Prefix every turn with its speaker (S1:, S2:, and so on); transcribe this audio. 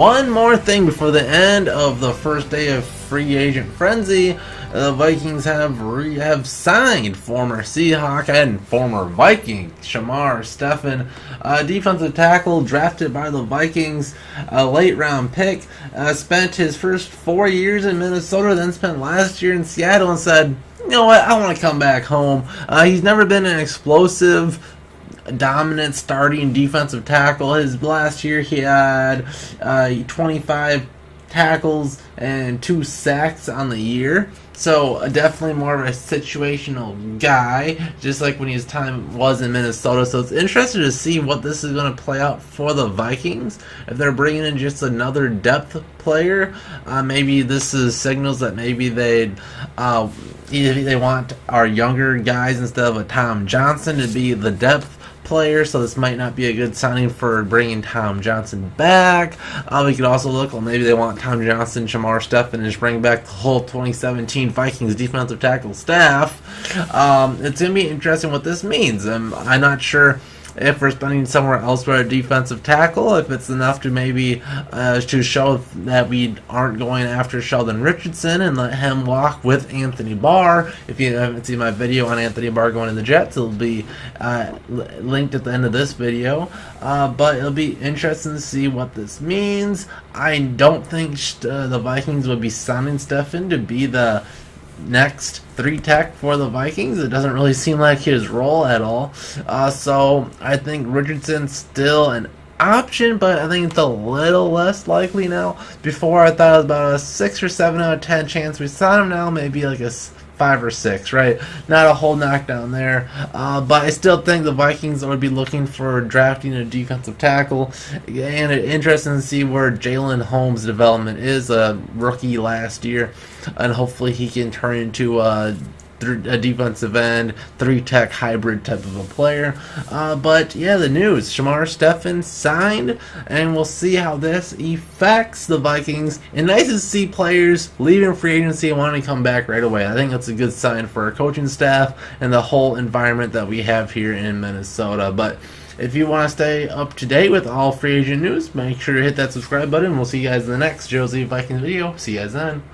S1: one more thing before the end of the first day of free agent frenzy. The Vikings have signed former Seahawk and former Viking Shamar Stephen, defensive tackle drafted by the Vikings, a late round pick. Spent his first 4 years in Minnesota, then spent last year in Seattle, and said, you know what, I want to come back home. He's never been an explosive, dominant starting defensive tackle. His last year he had 25 tackles and 2 sacks on the year. So definitely more of a situational guy, just like when his time was in Minnesota. So it's interesting to see what this is going to play out for the Vikings. If they're bringing in just another depth player, maybe this is signals that maybe they want our younger guys instead of a Tom Johnson to be the depth player, so this might not be a good signing for bringing Tom Johnson back. We could also look, well, maybe they want Tom Johnson, Shamar Stephen, and just bring back the whole 2017 Vikings defensive tackle staff. It's going to be interesting what this means. I'm not sure if we're spending somewhere else for a defensive tackle, if it's enough to maybe to show that we aren't going after Sheldon Richardson and let him walk with Anthony Barr. If you haven't seen my video on Anthony Barr going to the Jets, it'll be linked at the end of this video. But it'll be interesting to see what this means. I don't think the Vikings would be signing Stephen to be the next 3 tech for the Vikings. It doesn't really seem like his role at all. So I think Richardson's still an option, but I think it's a little less likely now. Before I thought it was about a 6 or 7 out of 10 chance we saw him. Now maybe like a 5 or 6, right? Not a whole knockdown there, but I still think the Vikings would be looking for drafting a defensive tackle, and it's interesting to see where Jalen Holmes' development is. A rookie last year, and hopefully he can turn into a defensive end, 3-tech hybrid type of a player. But yeah, the news: Shamar Stephen signed, and we'll see how this affects the Vikings. And nice to see players leaving free agency and wanting to come back right away. I think that's a good sign for our coaching staff and the whole environment that we have here in Minnesota. But if you want to stay up to date with all free agent news, make sure to hit that subscribe button. We'll see you guys in the next Josie Vikings video. See you guys then.